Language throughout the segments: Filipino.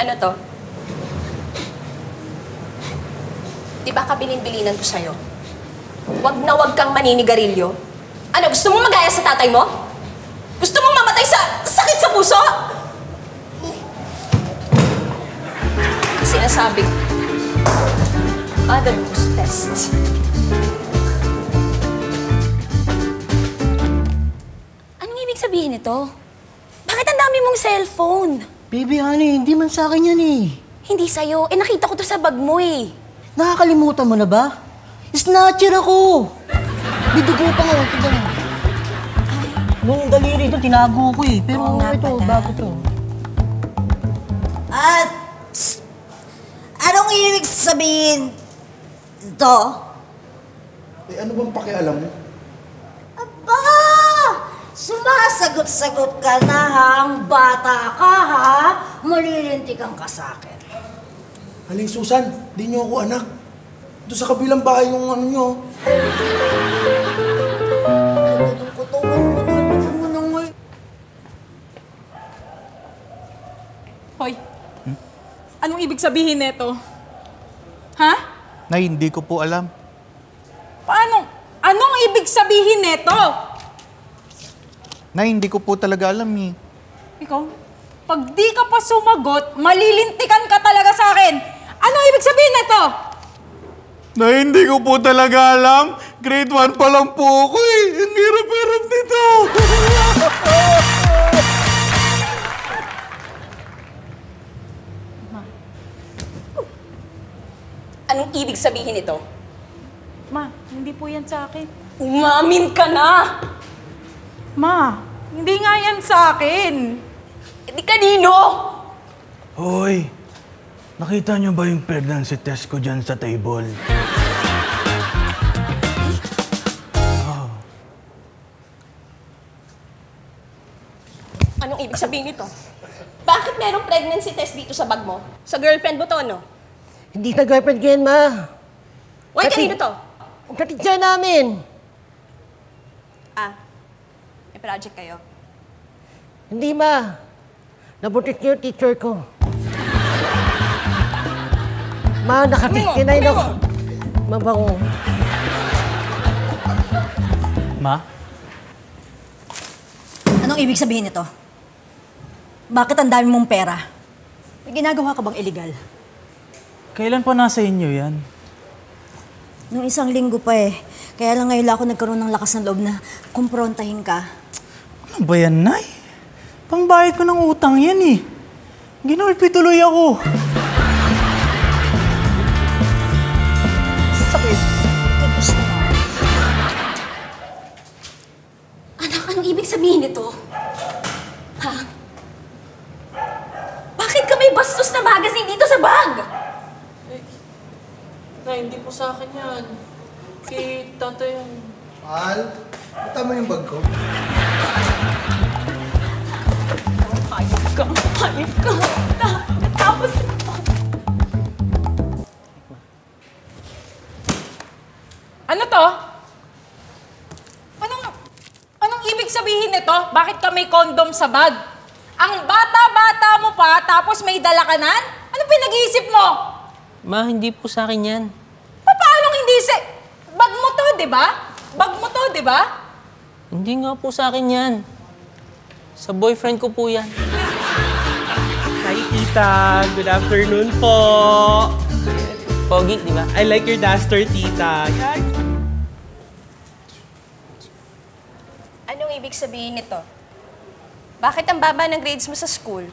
Ano to? Di ba kabilin-bilinan ko sa'yo? Wag na wag kang maninigarilyo. Ano, gusto mong magaya sa tatay mo? Gusto mong mamatay sa sakit sa puso? Sinasabi ko, mother knows best. Anong ibig sabihin nito? Bakit ang dami mong cellphone? Baby, honey, hindi man sa akin yan eh. Hindi sa'yo. Eh, nakita ko to sa bag mo eh. Nakakalimutan mo na ba? Snatcher ako! May dugo pa nga, ito ba? Nung daliri ito, tinago ko eh. Pero ito, bago to. At anong ibig sabihin ito? Eh, ano bang pakialam mo? Aba! Sumasagot-sagot ka na hang bata ka ha? Malilintikan ka sa akin. Aling Susan, di niyo ako anak. Doon sa kabilang bahay yung ano niyo. Hoy, anong ibig sabihin nito? Ha? Nay, hindi ko po alam. Paano? Anong ibig sabihin nito? Nay, hindi ko po talaga alam eh. Ikaw, pag di ka pa sumagot, malilintikan ka talaga sa akin. Anong ibig sabihin nito? Nay, hindi ko po talaga alam. Grade 1 pa lang po ako eh. Ang hirap-hirap nito. Anong ibig sabihin nito? Ma, hindi po yan sa akin. Umamin ka na! Ma, hindi nga yan sa akin. E di kanino? Hoy, nakita niyo ba yung pregnancy test ko dyan sa table? Anong ibig sabihin nito? Bakit merong pregnancy test dito sa bag mo? Sa girlfriend mo to, no? Hindi na girlfriend ko yan, ma. Uy, kanino to? Katitsa namin. Ah, may project kayo. Hindi, ma. Nabutit niyo yung teacher ko. Ma, nakatiskinay na ako. Mabango. Ma? Anong ibig sabihin nito? Bakit ang dami mong pera? May ginagawa ka bang illegal? Kailan pa nasa inyo yan? Nung isang linggo pa eh. Kaya lang ngayon ako nagkaroon ng lakas ng loob na kumprontahin ka. Ano ba yan, Nay? Pangbayad ko ng utang yan eh. Ginulpi tuloy ako. Sakit. Gusto mo. Anak, anong ibig sabihin nito? Ha? Bakit ka may bastos na magazine dito sa bag? Na, hindi po sa akin yan. Kay tata yan. Mahal, tama yung bag ko. Hayop ka. Tapos... Ano to? Anong ibig sabihin nito? Bakit ka may kondom sa bag? Ang bata-bata mo pa, tapos may dalakanan? Ano pinag-iisip mo? Ma, hindi po sa akin yan. Paano hindi bag mo to, di ba? Bag mo to, di ba? Hindi nga po sa akin yan. Sa boyfriend ko po yan. Hi, tita. Good afternoon po. Pogi, di ba? I like your duster, tita. Yan. Anong ibig sabihin nito? Bakit ang baba ng grades mo sa school?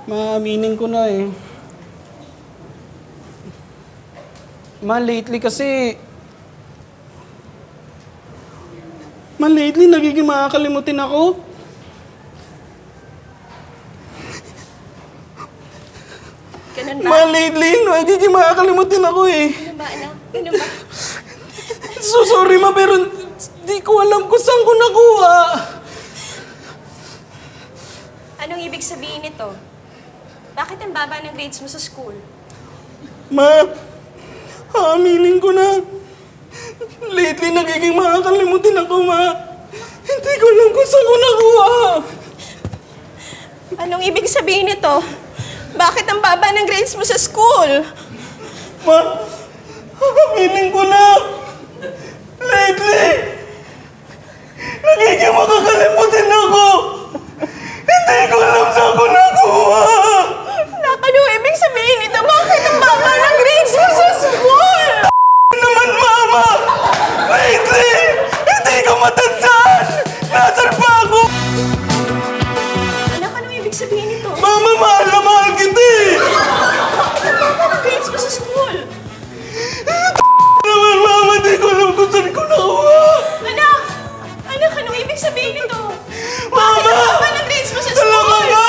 Maaminin ko na eh. Lately nagiging makakalimutin ako. Ganun ba? Lately nagiging makakalimutin ako eh. Ano ba, anak? Ano ba? So sorry ma, pero di ko alam kung saan ko nakuha. Anong ibig sabihin nito? Bakit ang baba ng grades mo sa school? Ma, aminin ko na. Lately, nagiging makakalimutin ako, ma. Hindi ko alam kung saan ko nakuha. Anong ibig sabihin nito? Bakit ang baba ng grades mo sa school? Ma, feeling ko na. Lately, nagiging makakalimutin ako. Hindi ko alam saan ko nakuha. Anong ibig sabihin nito? Bakit ang baba ng grades mo sa school? Naman, Mama! Lately, hindi ko matandaan. Nasaan pa ako? Anak, anong ibig sabihin nito? Mama, mahal na mahal kita eh. Bakit ang baba ng grades mo sa school? Naman, Mama, hindi ko alam kung saan ko nakuha. Anak! Anak, anong ibig sabihin nito? Bakit Mama! ang baba ng grades mo sa Alam mo school? ba?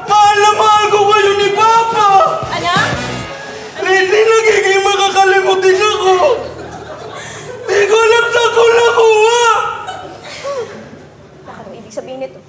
Mahal na mahal ko kayo ni Papa. Anak? Lately, nagiging makakalimutin ako. Hindi ko alam saan ko nakuha. Anak, anong ibig sabihin nito?